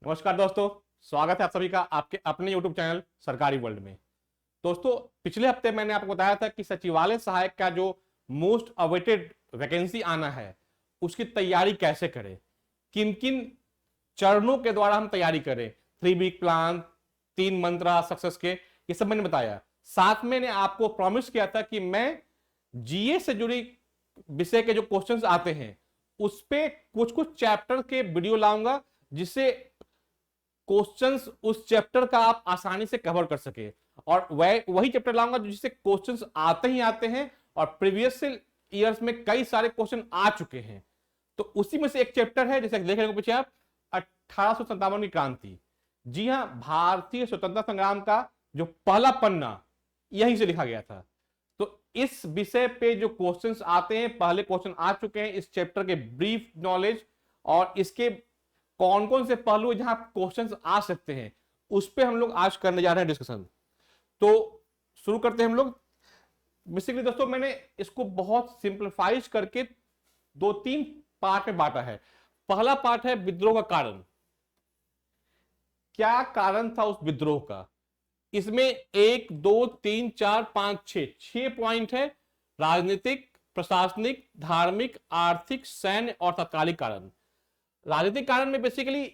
नमस्कार दोस्तों, स्वागत है आप सभी का आपके अपने YouTube चैनल सरकारी वर्ल्ड में। दोस्तों, पिछले हफ्ते मैंने आपको बताया था कि सचिवालय सहायक का जो मोस्ट अवेटेड वैकेंसी आना है उसकी तैयारी कैसे करें, किन किन चरणों के द्वारा हम तैयारी करें, 3 वीक प्लान, 3 मंत्रा सक्सेस के, ये सब मैंने बताया। साथ में मैंने आपको प्रॉमिस किया था कि मैं जीए से जुड़ी विषय के जो क्वेश्चंस आते हैं उस पे कुछ कुछ चैप्टर के वीडियो लाऊंगा जिससे क्वेश्चंस उस चैप्टर का आप आसानी से कवर कर सके। और वही चैप्टर लाऊंगा जिससे क्वेश्चंस आते ही आते हैं और प्रीवियस ईयर्स में कई सारे क्वेश्चन आ चुके हैं। तो उसी में से एक चैप्टर है, जैसे देख रहे हो पीछे आप, 1857 की क्रांति। जी हां, भारतीय स्वतंत्रता संग्राम का जो पहला पन्ना यहीं से लिखा गया था। तो इस विषय पे जो क्वेश्चंस आते हैं, पहले क्वेश्चन आ चुके हैं इस चैप्टर के ब्रीफ नॉलेज और इसके कौन कौन से पहलू है जहां क्वेश्चंस आ सकते हैं, उस पे हम लोग आज करने जा रहे हैं डिस्कशन। तो शुरू करते हैं हम लोग। बेसिकली दोस्तों, मैंने इसको बहुत सिंप्लीफाइज करके 2-3 पार्ट में बांटा है। पहला पार्ट है विद्रोह का कारण, क्या कारण था उस विद्रोह का। इसमें 1, 2, 3, 4, 5, 6 पॉइंट है। राजनीतिक, प्रशासनिक, धार्मिक, आर्थिक, सैन्य और तात्कालिक कारण। राजनीतिक कारण में बेसिकली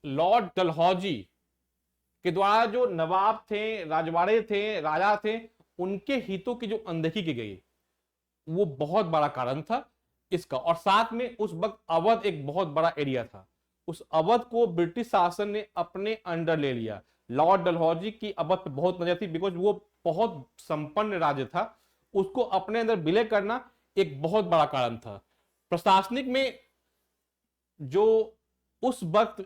लॉर्ड डलहौजी के द्वारा जो नवाब थे, राजवाड़े थे, राजा थे, उनके हितों की जो अनदेखी की गई वो बहुत बड़ा कारण था इसका। और साथ में उस वक्त अवध एक बहुत बड़ा एरिया था, उस अवध को ब्रिटिश शासन ने अपने अंडर ले लिया। लॉर्ड डलहौजी की अवध पे बहुत नजर थी बिकॉज वो बहुत संपन्न राज्य था, उसको अपने अंदर विलय करना एक बहुत बड़ा कारण था। प्रशासनिक में जो उस वक्त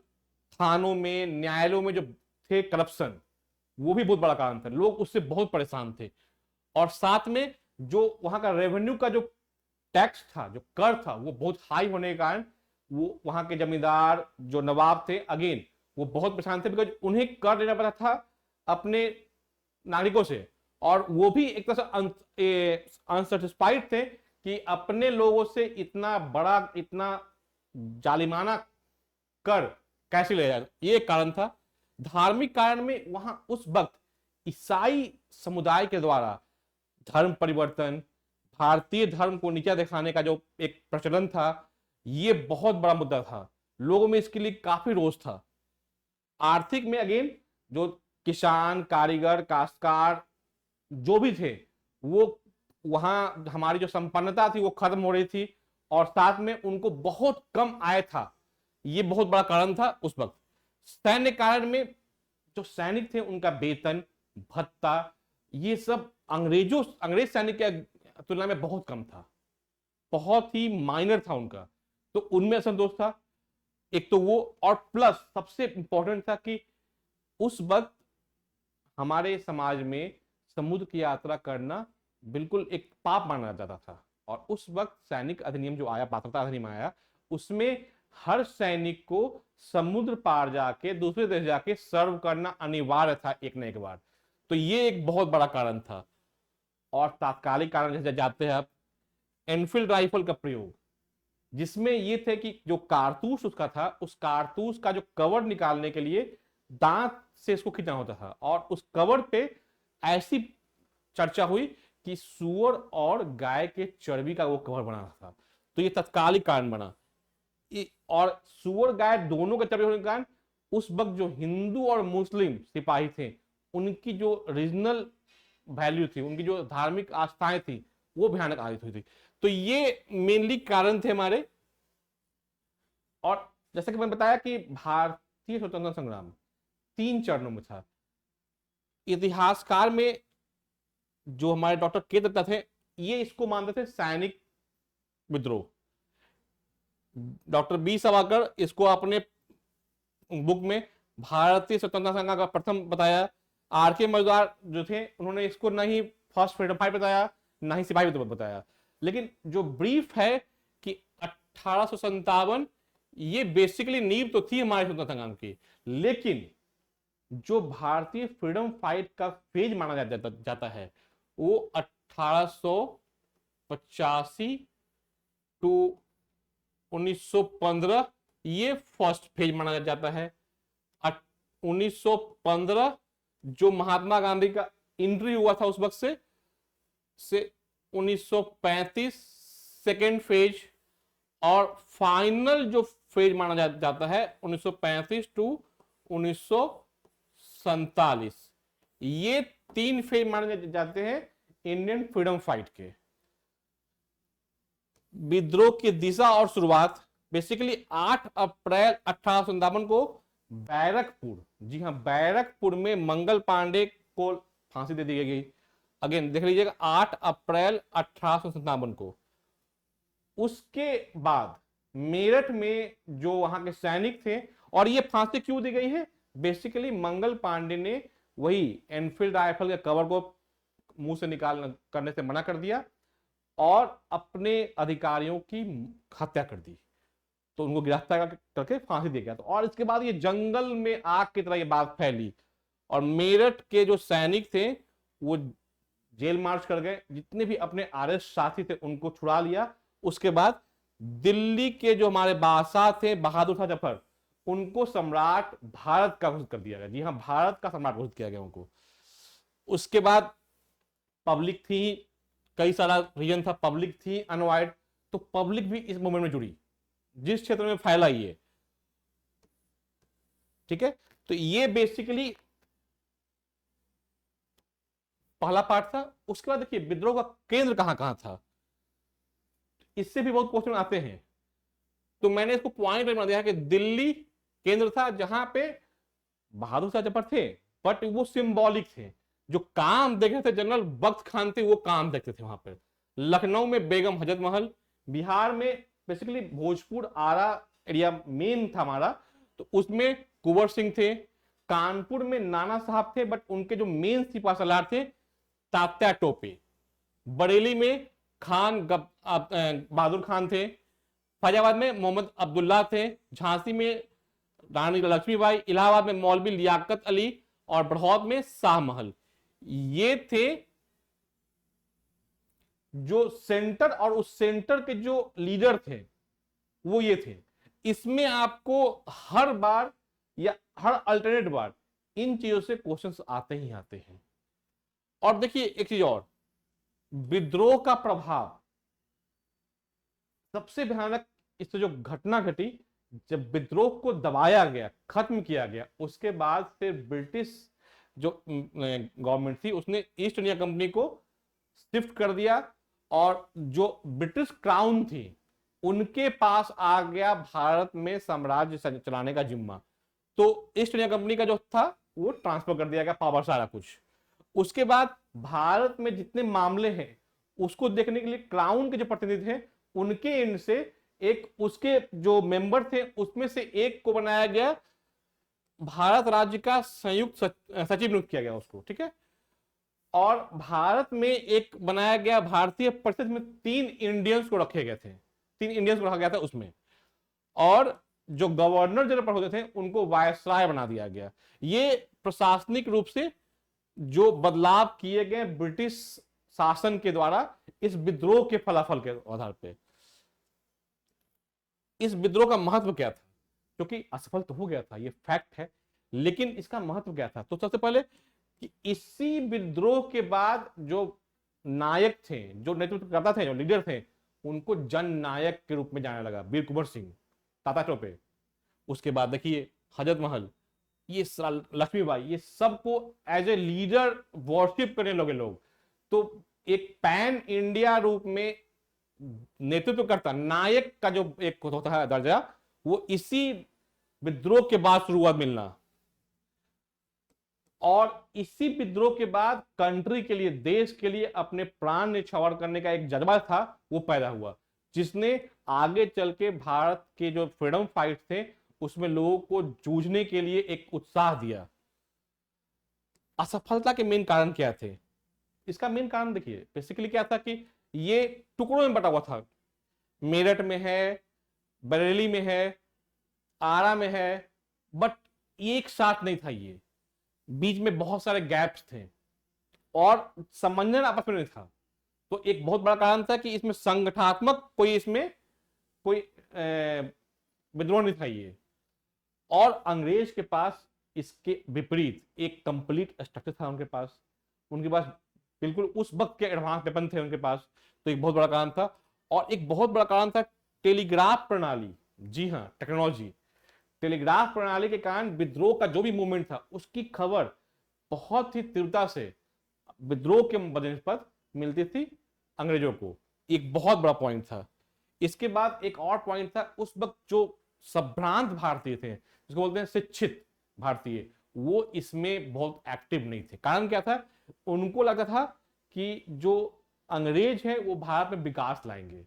थानों में, न्यायालयों में जो थे करप्शन, वो भी बहुत बड़ा कारण था, लोग उससे बहुत परेशान थे। और साथ में जो वहां का रेवेन्यू का जो टैक्स था, जो कर था, वो बहुत हाई होने के कारण वो वहां के जमींदार जो नवाब थे, अगेन वो बहुत परेशान थे बिकॉज उन्हें कर देना पड़ता था अपने नागरिकों से। और वो भी एक तरह से अनसेटिस्फाइड थे कि अपने लोगों से इतना बड़ा, इतना जालिमाना कर कैसे ले जाए, ये कारण था। धार्मिक कारण में वहां उस वक्त ईसाई समुदाय के द्वारा धर्म परिवर्तन, भारतीय धर्म को नीचा दिखाने का जो एक प्रचलन था, ये बहुत बड़ा मुद्दा था। लोगों में इसके लिए काफी रोष था। आर्थिक में अगेन जो किसान, कारीगर, काश्तकार जो भी थे, वो वहां हमारी जो संपन्नता थी वो खत्म हो रही थी और साथ में उनको बहुत कम आय था, ये बहुत बड़ा कारण था उस वक्त। सैन्य कारण में जो सैनिक थे उनका वेतन, भत्ता, ये सब अंग्रेज सैनिक के तुलना में बहुत कम था, बहुत ही माइनर था उनका, तो उनमें असंतोष था एक तो वो। और प्लस सबसे इंपॉर्टेंट था कि उस वक्त हमारे समाज में समुद्र की यात्रा करना बिल्कुल एक पाप माना जाता था। और उस वक्त सैनिक अधिनियम जो आया, पात्रता अधिनियम आया, उसमें हर सैनिक को समुद्र पार जाके दूसरे देश जाके सर्व करना अनिवार्य था एक न एक बार। तो ये एक बहुत बड़ा कारण था। और तात्कालिक कारण जैसे जाते हैं आप, एनफील्ड राइफल का प्रयोग, जिसमें ये थे कि जो कारतूस उसका था, उस कारतूस का जो कवर निकालने के लिए दांत से इसको खींचना होता था और उस कवर पे ऐसी चर्चा हुई कि सुअर और गाय के चर्बी का वो कवर बना था, तो ये तत्कालिक कारण बना। और सुअर गाय दोनों का चर्बी होने के कारण उस वक्त जो हिंदू और मुस्लिम सिपाही थे, उनकी जो रीजनल वैल्यू थी, उनकी जो धार्मिक आस्थाएं थी, वो भयानक आदित हुई थी। तो ये मेनली कारण थे हमारे। और जैसा कि मैंने बताया कि भारतीय स्वतंत्रता संग्राम 3 चरणों में था। इतिहासकार में जो हमारे डॉक्टर के दत्ता थे, ये इसको मानते थे सैनिक विद्रोह। डॉक्टर बी सवाकर इसको अपने बुक में भारतीय स्वतंत्रता संग्राम का प्रथम बताया। आर के मजूदार जो थे, उन्होंने इसको ना ही फर्स्ट फ्रीडम फाइट बताया, ना ही सिपाही विद्रोह बताया। लेकिन जो ब्रीफ है कि 1857, ये बेसिकली नींव तो थी हमारे स्वतंत्रता संग्राम की, लेकिन जो भारतीय फ्रीडम फाइट का फेज माना जाता है वो 1885 टू 1915 ये फर्स्ट फेज माना जाता है। 1915 जो महात्मा गांधी का एंट्री हुआ था उस वक्त से 1935 सेकेंड फेज, और फाइनल जो फेज माना जाता है 1935 टू 1947। ये 3 फेज माने जाते हैं इंडियन फ्रीडम फाइट के। विद्रोह की दिशा और शुरुआत बेसिकली 8 अप्रैल 1857 को बैरकपुर, जी हाँ बैरकपुर में मंगल पांडे को फांसी दे दी गई। अगेन देख लीजिएगा 8 अप्रैल 1857 को। उसके बाद मेरठ में जो वहां के सैनिक थे, और ये फांसी क्यों दी गई है, बेसिकली मंगल पांडे ने वही एनफील्ड राइफल के कवर को मुंह से निकाल करने से मना कर दिया और अपने अधिकारियों की हत्या कर दी, तो उनको गिरफ्तार करके फांसी दिया गया। तो और इसके बाद ये जंगल में आग की तरह ये बात फैली और मेरठ के जो सैनिक थे वो जेल मार्च कर गए, जितने भी अपने आरएस साथी थे उनको छुड़ा लिया। उसके बाद दिल्ली के जो हमारे बादशाह थे बहादुर शाह जफर, उनको सम्राट भारत का घोषित कर दिया गया। जी हाँ भारत का सम्राट घोषित किया गया उनको। उसके बाद पब्लिक थी, कई सारा रीजन था, पब्लिक थी अनवाइड, तो पब्लिक भी इस मूवमेंट में जुड़ी जिस क्षेत्र में फैला ये, ठीक है। तो ये बेसिकली पहला पार्ट था। उसके बाद देखिए विद्रोह का केंद्र कहां कहां था, इससे भी बहुत क्वेश्चन आते हैं। तो मैंने इसको पॉइंट बना दिया कि दिल्ली केंद्र था जहां पे बहादुर शाह जफर थे, बट वो सिंबॉलिक थे। जो काम देख रहे थे जनरल बख्त खान थे, वो काम देखते थे वहां पे। लखनऊ में बेगम हजरत महल, बिहार में बेसिकली भोजपुर आरा एरिया मेन था हमारा, तो उसमें कुंवर सिंह थे। कानपुर में नाना साहब थे, बट उनके जो मेन सिपा सलार थे तात्या टोपे। बरेली में खान बहादुर खान थे। फैजाबाद में मोहम्मद अब्दुल्ला थे। झांसी में रानी लक्ष्मीबाई, इलाहाबाद में मौलवी लियाकत अली और बड़ौत में शाह महल। ये थे जो सेंटर, और उस सेंटर के जो लीडर थे वो ये थे। इसमें आपको हर बार या हर अल्टरनेट बार इन चीजों से क्वेश्चंस आते ही आते हैं। और देखिए एक चीज और, विद्रोह का प्रभाव सबसे भयानक, इससे जो घटना घटी, जब विद्रोह को दबाया गया, खत्म किया गया, उसके बाद फिर ब्रिटिश जो गवर्नमेंट थी उसने ईस्ट इंडिया कंपनी को शिफ्ट कर दिया, और जो ब्रिटिश क्राउन थी उनके पास आ गया भारत में साम्राज्य चलाने का जिम्मा। तो ईस्ट इंडिया कंपनी का जो था वो ट्रांसफर कर दिया गया पावर सारा कुछ। उसके बाद भारत में जितने मामले हैं उसको देखने के लिए क्राउन के जो प्रतिनिधि थे उनके एंड से एक, उसके जो मेंबर थे उसमें से एक को बनाया गया भारत राज्य का संयुक्त सचिव नियुक्त किया गया उसको, ठीक है। और भारत में एक बनाया गया भारतीय परिषद में 3 इंडियंस को रखे गए थे, 3 इंडियंस को रखा गया था उसमें। और जो गवर्नर जनरल होते थे उनको वायसराय बना दिया गया। ये प्रशासनिक रूप से जो बदलाव किए गए ब्रिटिश शासन के द्वारा इस विद्रोह के फलाफल के आधार पे। इस विद्रोह का महत्व क्या था, क्योंकि असफल तो हो गया था, ये फैक्ट है, लेकिन इसका महत्व क्या था। तो सबसे पहले कि इसी विद्रोह के बाद जो नायक थे, जो नेतृत्व करता थे, जो लीडर थे, उनको जन नायक के रूप में जाने लगा। वीर कुंवर सिंह, तात्या टोपे, उसके बाद देखिए हजरत महल, ये लक्ष्मीबाई, ये सबको एज ए लीडर वर्शिप करने लगे लोग। तो एक पैन इंडिया रूप में नेतृत्व करता नायक का जो एक होता है दर्जा, वो इसी विद्रोह के बाद शुरू हुआ मिलना। और इसी विद्रोह के बाद कंट्री के लिए, देश के लिए अपने प्राण न्यौछावर करने का एक जज्बा था वो पैदा हुआ, जिसने आगे चल के भारत के जो फ्रीडम फाइट थे उसमें लोगों को जूझने के लिए एक उत्साह दिया। असफलता के मेन कारण क्या थे, इसका मेन कारण देखिए बेसिकली क्या था कि ये टुकड़ों में बटा हुआ था। मेरठ में है, बरेली में है, आरा में है, बट एक साथ नहीं था। ये बीच में बहुत सारे गैप्स थे और समन्वय आपस में नहीं था। तो एक बहुत बड़ा कारण था कि इसमें संगठनात्मक कोई इसमें कोई विद्रोह नहीं था ये। और अंग्रेज के पास इसके विपरीत एक कंप्लीट स्ट्रक्चर था उनके पास बिल्कुल उस वक्त के एडवांस वेपन थे उनके पास। तो एक बहुत बड़ा कारण था। और एक बहुत बड़ा कारण था टेलीग्राफ प्रणाली। जी हाँ, टेक्नोलॉजी, टेलीग्राफ प्रणाली के कारण विद्रोह का जो भी मूवमेंट था उसकी खबर बहुत ही तीव्रता से विद्रोह के बदले पर मिलती थी अंग्रेजों को। एक बहुत बड़ा पॉइंट था। इसके बाद एक और पॉइंट था, उस वक्त जो संभ्रांत भारतीय थे, जिसको बोलते हैं शिक्षित भारतीय, वो इसमें बहुत एक्टिव नहीं थे। कारण क्या था? उनको लगता था कि जो अंग्रेज है वो भारत में विकास लाएंगे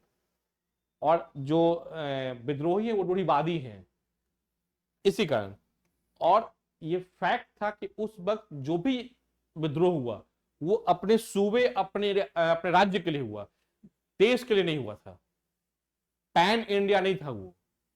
और जो विद्रोही है वो रूढ़िवादी हैं, इसी कारण। और ये फैक्ट था कि उस वक्त जो भी विद्रोह हुआ वो अपने सूबे, अपने राज्य के लिए हुआ, देश के लिए नहीं हुआ था। पैन इंडिया नहीं था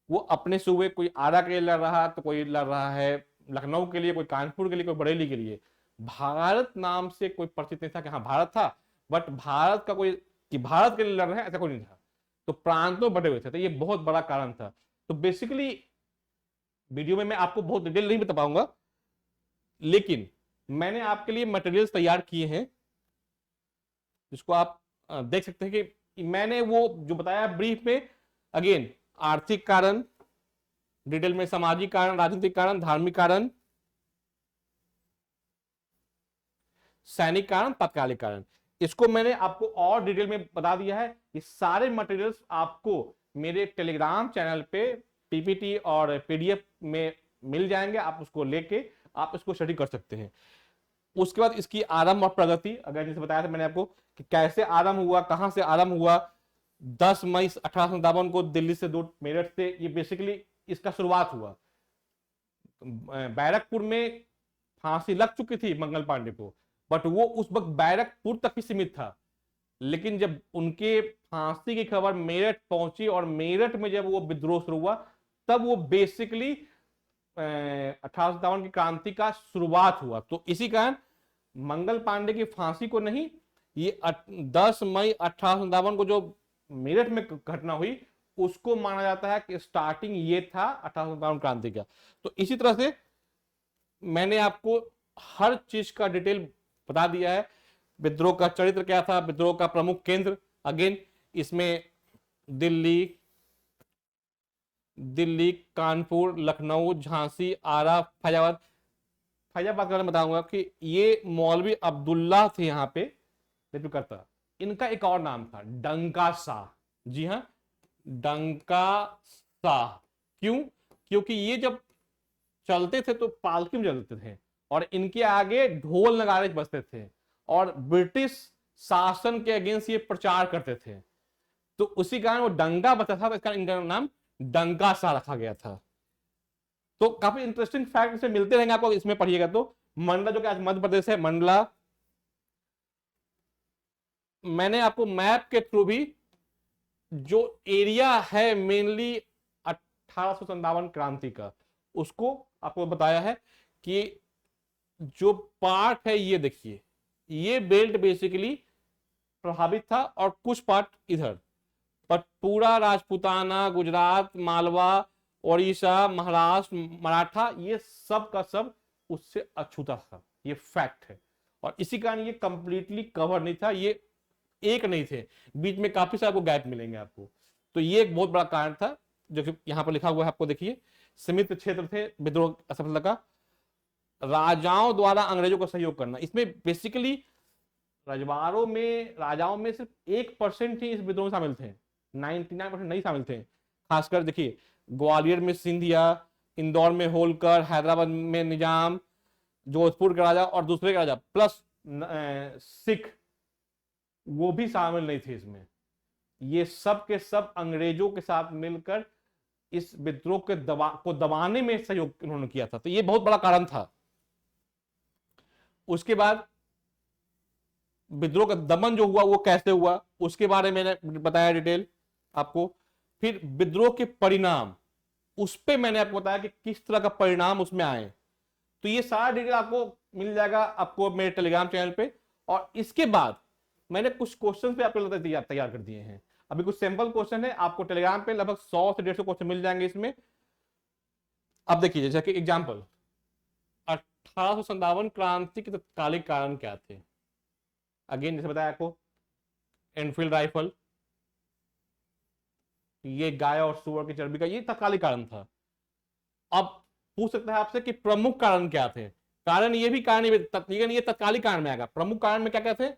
वो अपने सूबे, कोई आरा के लिए लड़ रहा तो कोई लड़ रहा है लखनऊ के लिए, कोई कानपुर के लिए, कोई बरेली के लिए। भारत नाम से कोई परिचित नहीं था कि हाँ भारत था, बट भारत का कोई कि भारत के लिए लड़ रहे हैं ऐसा कोई नहीं था। तो प्रांतों बटे हुए थे, तो ये बहुत बड़ा कारण था। तो बेसिकली वीडियो में मैं आपको बहुत डिटेल नहीं बता पाऊंगा, लेकिन मैंने आपके लिए मटेरियल्स तैयार किए हैं जिसको आप देख सकते हैं कि मैंने वो जो बताया ब्रीफ में, अगेन आर्थिक कारण, डिटेल में सामाजिक कारण, राजनीतिक कारण, धार्मिक कारण, सैनिक कारण, तात्कालिक कारण, इसको मैंने आपको और डिटेल में बता दिया है। ये सारे मटेरियल्स आपको मेरे टेलीग्राम चैनल पे पीपीटी और पीडीएफ में मिल जाएंगे। आप उसको लेके आप इसको स्टडी कर सकते हैं। उसके बाद इसकी आरंभ और प्रगति, अगर जैसे बताया था मैंने आपको कि कैसे आरंभ हुआ, कहां से आरंभ हुआ। 10 मई 1857 को दिल्ली से दूर मेरठ से ये बेसिकली इसका शुरुआत हुआ। बैरकपुर में फांसी लग चुकी थी मंगल पांडे को, बट वो उस वक्त बैरकपुर तक ही सीमित था। लेकिन जब उनके फांसी की खबर मेरठ पहुंची और मेरठ में जब वो विद्रोह शुरू हुआ, तब वो बेसिकली 1857 की क्रांति का शुरुआत हुआ। तो इसी कारण मंगल पांडे की फांसी को नहीं, ये 10 मई 1857 को जो मेरठ में घटना हुई उसको माना जाता है कि स्टार्टिंग ये था 1857 क्रांति का। तो इसी तरह से मैंने आपको हर चीज का डिटेल बता दिया है। विद्रोह का चरित्र क्या था, विद्रोह का प्रमुख केंद्र, अगेन इसमें दिल्ली, कानपुर, लखनऊ, झांसी, आरा, फैजाबाद के बारे में बताऊंगा कि ये मौलवी अब्दुल्ला थे यहाँ पे करता। इनका एक और नाम था डंका शाह। जी हाँ, डंका शाह। क्यों? क्योंकि ये जब चलते थे तो पालकी में चलते थे और इनके आगे ढोल नगाड़े बजते थे और ब्रिटिश शासन के अगेंस्ट ये प्रचार करते थे। तो उसी कारण वो डंगा बचा था, तो इसका इनका नाम डंका शाह रखा गया था। तो काफी इंटरेस्टिंग फैक्ट इसमें मिलते रहेंगे आपको, इसमें पढ़िएगा। तो मंडला जो कि आज मध्य प्रदेश है, मंडला, मैंने आपको मैप के थ्रू भी जो एरिया है मेनली 1857 क्रांति का उसको आपको बताया है कि जो पार्ट है ये देखिए, ये बेल्ट बेसिकली प्रभावित था और कुछ पार्ट इधर, पर पूरा राजपूताना, गुजरात, मालवा, ओडिशा, महाराष्ट्र, मराठा, ये सब का सब उससे अछूता था। ये फैक्ट है। और इसी कारण ये कंप्लीटली कवर नहीं था, ये एक नहीं थे, बीच में काफी सारे गैप मिलेंगे आपको। तो ये एक बहुत बड़ा कारण था जो कि यहां पर लिखा हुआ है, आपको देखिए। सीमित क्षेत्र थे विद्रोह असफलता का। राजाओं द्वारा अंग्रेजों को सहयोग करना, इसमें बेसिकली राजाओं में सिर्फ 1% ही इस विद्रोह में शामिल थे, 99% नहीं शामिल थे। खासकर देखिए, ग्वालियर में सिंधिया, इंदौर में होलकर, हैदराबाद में निजाम, जोधपुर का राजा और दूसरे का राजा प्लस सिख, वो भी शामिल नहीं थे इसमें। ये सब के सब अंग्रेजों के साथ मिलकर इस विद्रोह के को दबाने में सहयोग उन्होंने किया था। तो ये बहुत बड़ा कारण था। उसके बाद विद्रोह का दमन जो हुआ वो कैसे हुआ उसके बारे में मैंने बताया डिटेल आपको। फिर विद्रोह के परिणाम, उस पे मैंने आपको बताया कि किस तरह का परिणाम उसमें आए। तो ये सारा डिटेल आपको मिल जाएगा आपको मेरे टेलीग्राम चैनल पे। और इसके बाद मैंने कुछ क्वेश्चन पे आपको तैयार कर दिए हैं। अभी कुछ सैंपल क्वेश्चन है, आपको टेलीग्राम पे लगभग 100 से 150 क्वेश्चन मिल जाएंगे इसमें। अब देखिए जैसे कि एग्जाम्पल, 1857 क्रांति के तत्कालिक कारण क्या थे? अगेन जैसे बताया आपको, एनफील्ड राइफल, ये गाय और सुअर की चर्बी का ये तत्कालिक कारण था। अब पूछ सकता है आपसे कि प्रमुख कारण क्या थे? कारण ये भी कारण ये तत्कालिक कारण में आएगा। प्रमुख कारण में क्या क्या थे?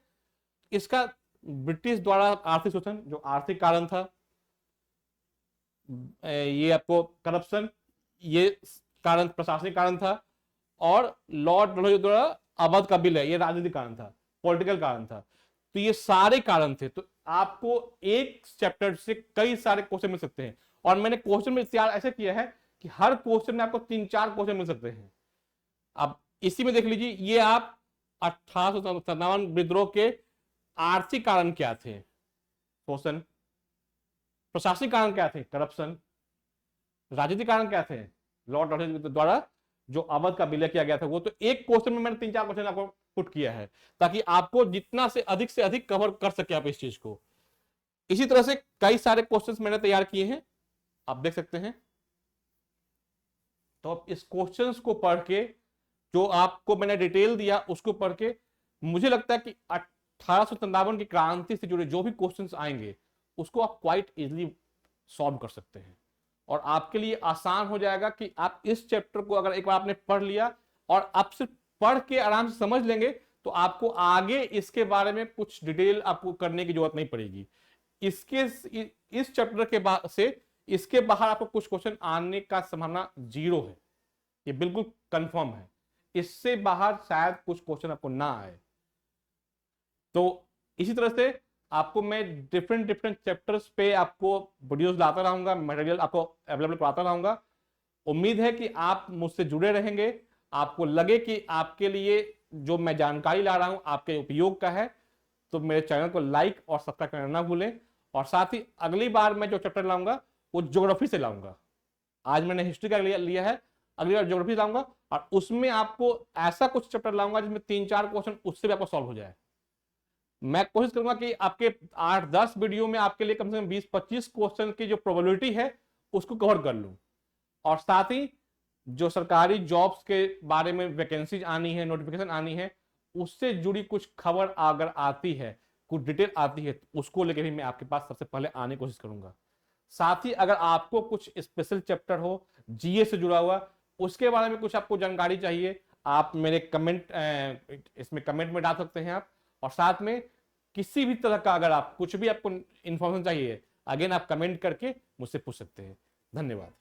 इसका ब्रिटिश द्वारा आर्थिक शोषण जो आर्थिक कारण था, ये आपको करप्शन, ये कारण प्रशासनिक कारण था, और लॉर्ड डलहौजी द्वारा अवध का बिल है, ये राजनीतिक कारण था, पॉलिटिकल कारण था। तो ये सारे कारण थे। तो आपको एक चैप्टर से कई सारे क्वेश्चन मिल सकते हैं, और मैंने क्वेश्चन में तैयार ऐसे किया है कि हर क्वेश्चन में आपको 3-4 क्वेश्चन मिल सकते हैं। अब इसी में देख लीजिए, ये आप 1857 विद्रोह के आर्थिक कारण क्या थे? शोषण। प्रशासनिक कारण क्या थे? करप्शन। राजनीतिक कारण क्या थे? लॉर्ड डलहौजी द्वारा जो अवध का विलय किया गया था वो। तो एक क्वेश्चन में मैंने 3-4 क्वेश्चन आपको पुट किया है, ताकि आपको जितना से अधिक कवर कर सके आप इस चीज को। इसी तरह से कई सारे क्वेश्चंस मैंने तैयार किए हैं, आप देख सकते हैं। तो अब इस क्वेश्चंस को पढ़ के, जो आपको मैंने डिटेल दिया उसको पढ़ के, मुझे लगता है कि 1857 की क्रांति से जुड़े जो भी क्वेश्चंस आएंगे उसको आप क्वाइट इजीली सॉल्व कर सकते हैं, और आपके लिए आसान हो जाएगा कि आप इस चैप्टर को अगर एक बार आपने पढ़ लिया और आप सिर्फ पढ़ के आराम से समझ लेंगे, तो आपको आगे इसके बारे में कुछ डिटेल आपको करने की जरूरत नहीं पड़ेगी। इस चैप्टर के बाद से इसके बाहर आपको कुछ क्वेश्चन आने का संभावना 0 है, ये बिल्कुल कंफर्म है। इससे बाहर शायद कुछ क्वेश्चन आपको ना आए। तो इसी तरह से आपको मैं डिफरेंट चैप्टर्स पे आपको वीडियोस लाता रहूंगा, मटेरियल आपको अवेलेबल कराता रहूंगा। उम्मीद है कि आप मुझसे जुड़े रहेंगे, आपको लगे कि आपके लिए जो मैं जानकारी ला रहा हूं आपके उपयोग का है, तो मेरे चैनल को लाइक और सब्सक्राइब करना ना भूलें। और साथ ही अगली बार मैं जो चैप्टर लाऊंगा वो ज्योग्राफी से लाऊंगा। आज मैंने हिस्ट्री का लिया है, अगली बार ज्योग्राफी लाऊंगा, और उसमें आपको ऐसा कुछ चैप्टर लाऊंगा जिसमें 3-4 क्वेश्चन उससे भी आपको सॉल्व हो जाए। मैं कोशिश करूंगा कि आपके 8-10 वीडियो में आपके लिए कम से कम 20-25 क्वेश्चन की जो प्रोबेबिलिटी है उसको कवर कर लूं। और साथ ही जो सरकारी जॉब्स के बारे में वैकेंसीज आनी है, नोटिफिकेशन आनी है, उससे जुड़ी कुछ खबर अगर आती है, कुछ डिटेल आती है, तो उसको लेकर भी मैं आपके पास सबसे पहले आने की कोशिश करूंगा। साथ ही अगर आपको कुछ स्पेशल चैप्टर हो जीए से जुड़ा हुआ, उसके बारे में कुछ आपको जानकारी चाहिए, आप मेरे इसमें कमेंट में डाल सकते हैं आप। और साथ में किसी भी तरह का अगर आप कुछ भी आपको इंफॉर्मेशन चाहिए, अगेन आप कमेंट करके मुझसे पूछ सकते हैं। धन्यवाद।